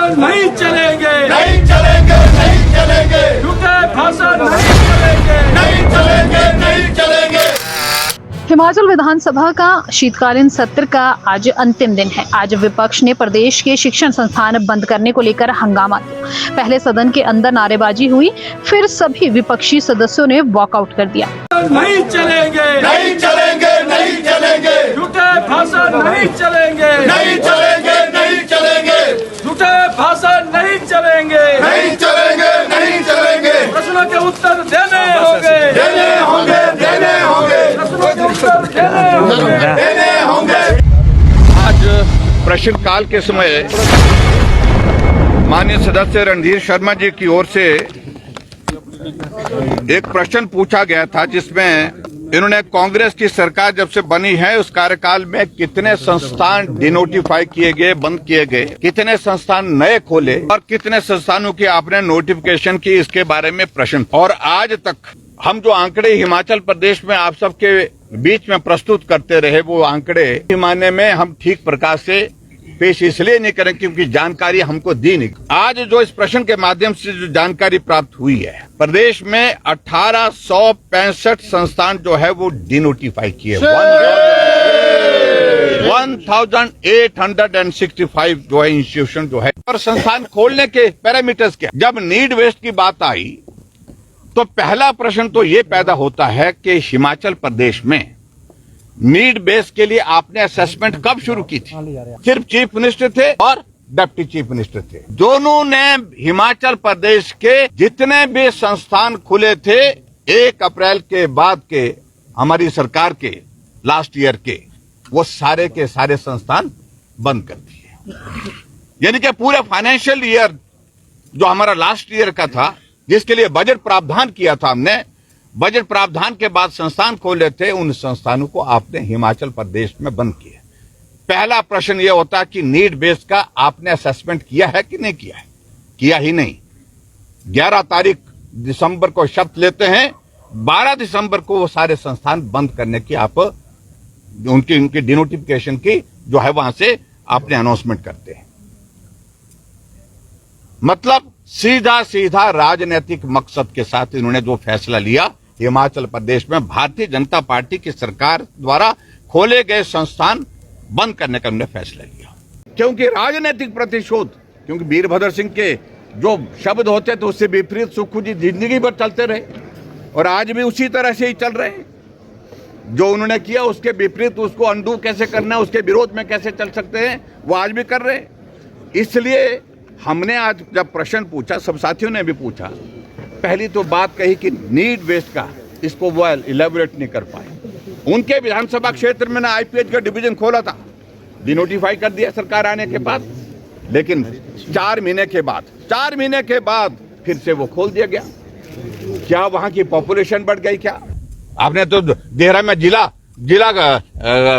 भाषण नहीं चलेंगे, नहीं चलेंगे, नहीं चलेंगे, झूठे भाषण नहीं चलेंगे, नहीं चलेंगे, नहीं चलेंगे। हिमाचल विधानसभा का शीतकालीन सत्र का आज अंतिम दिन है। आज विपक्ष ने प्रदेश के शिक्षण संस्थान बंद करने को लेकर हंगामा किया। पहले सदन के अंदर नारेबाजी हुई, फिर सभी विपक्षी सदस्यों ने वॉकआउट कर दिया। नहीं चलेंगे, नहीं चलेंगे, नहीं चलेंगे, झूठे भाषण नहीं चलेंगे, नहीं चलेंगे, नहीं चलेंगे, झूठे भाषण नहीं चलेंगे, नहीं चलेंगे, नहीं चलेंगे। प्रश्नों के उत्तर देने होंगे, देने होंगे, देने होंगे, प्रश्नों के उत्तर देने होंगे, देने होंगे। आज प्रश्नकाल के समय माननीय सदस्य रणधीर शर्मा जी की ओर से एक प्रश्न पूछा गया था, जिसमें इन्होंने कांग्रेस की सरकार जब से बनी है उस कार्यकाल में कितने संस्थान डिनोटिफाई किए गए, बंद किए गए, कितने संस्थान नए खोले और कितने संस्थानों की आपने नोटिफिकेशन की, इसके बारे में प्रश्न। और आज तक हम जो आंकड़े हिमाचल प्रदेश में आप सबके बीच में प्रस्तुत करते रहे, वो आंकड़े मानने में हम ठीक प्रकार से पेश इसलिए नहीं करें क्योंकि जानकारी हमको दी नहीं। आज जो इस प्रश्न के माध्यम से जो जानकारी प्राप्त हुई है, प्रदेश में 1865 संस्थान जो है वो डिनोटिफाई किए, 1865 जो है इंस्टीट्यूशन जो है। और संस्थान खोलने के पैरामीटर्स क्या, जब नीड वेस्ट की बात आई तो पहला प्रश्न तो ये पैदा होता है कि हिमाचल प्रदेश में नीड बेस के लिए आपने असेसमेंट कब शुरू की थी? सिर्फ चीफ मिनिस्टर थे और डिप्टी चीफ मिनिस्टर थे, दोनों ने हिमाचल प्रदेश के जितने भी संस्थान खुले थे 1 अप्रैल के बाद के हमारी सरकार के लास्ट ईयर के, वो सारे के सारे संस्थान बंद कर दिए। यानी कि पूरे फाइनेंशियल ईयर जो हमारा लास्ट ईयर का था, जिसके लिए बजट प्रावधान किया था हमने, बजट प्रावधान के बाद संस्थान खोले थे, उन संस्थानों को आपने हिमाचल प्रदेश में बंद किया। पहला प्रश्न यह होता है कि नीड बेस का आपने असेसमेंट किया है कि नहीं किया है? किया ही नहीं। 11 दिसंबर को शपथ लेते हैं, 12 दिसंबर को वो सारे संस्थान बंद करने की आप उनकी डिनोटिफिकेशन की जो है वहां से आपने अनाउंसमेंट करते हैं। मतलब सीधा सीधा राजनीतिक मकसद के साथ इन्होंने जो फैसला लिया, हिमाचल प्रदेश में भारतीय जनता पार्टी की सरकार द्वारा खोले गए संस्थान बंद करने का उन्होंने फैसला लिया। क्योंकि राजनीतिक प्रतिशोध, क्योंकि वीरभद्र सिंह के जो शब्द होते थे उससे विपरीत सुक्खू जी जिंदगी भर चलते रहे और आज भी उसी तरह से ही चल रहे हैं। जो उन्होंने किया उसके विपरीत उसको अंडू कैसे करना है, उसके विरोध में कैसे चल सकते हैं, वो आज भी कर रहे हैं। इसलिए हमने आज जब प्रश्न पूछा, सब साथियों ने भी पूछा, पहली तो बात कही कि नीड बेस्ड का इसको वो इलेबोरेट नहीं कर पाए। उनके विधानसभा क्षेत्र में ना आईपीएच का डिवीजन खोला था, डिनोटिफाई कर दिया सरकार आने के बाद, लेकिन 4 महीने के बाद फिर से वो खोल दिया गया। क्या वहां की पॉपुलेशन बढ़ गई क्या? आपने तो देहरा में जिला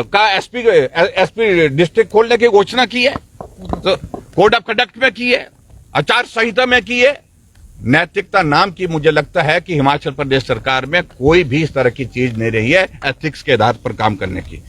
का एसपी डिस्ट्रिक्ट खोलने की घोषणा की है, तो कोड ऑफ कंडक्ट में की है, आचार संहिता में की है। नैतिकता नाम की मुझे लगता है कि हिमाचल प्रदेश सरकार में कोई भी इस तरह की चीज नहीं रही है एथिक्स के आधार पर काम करने की।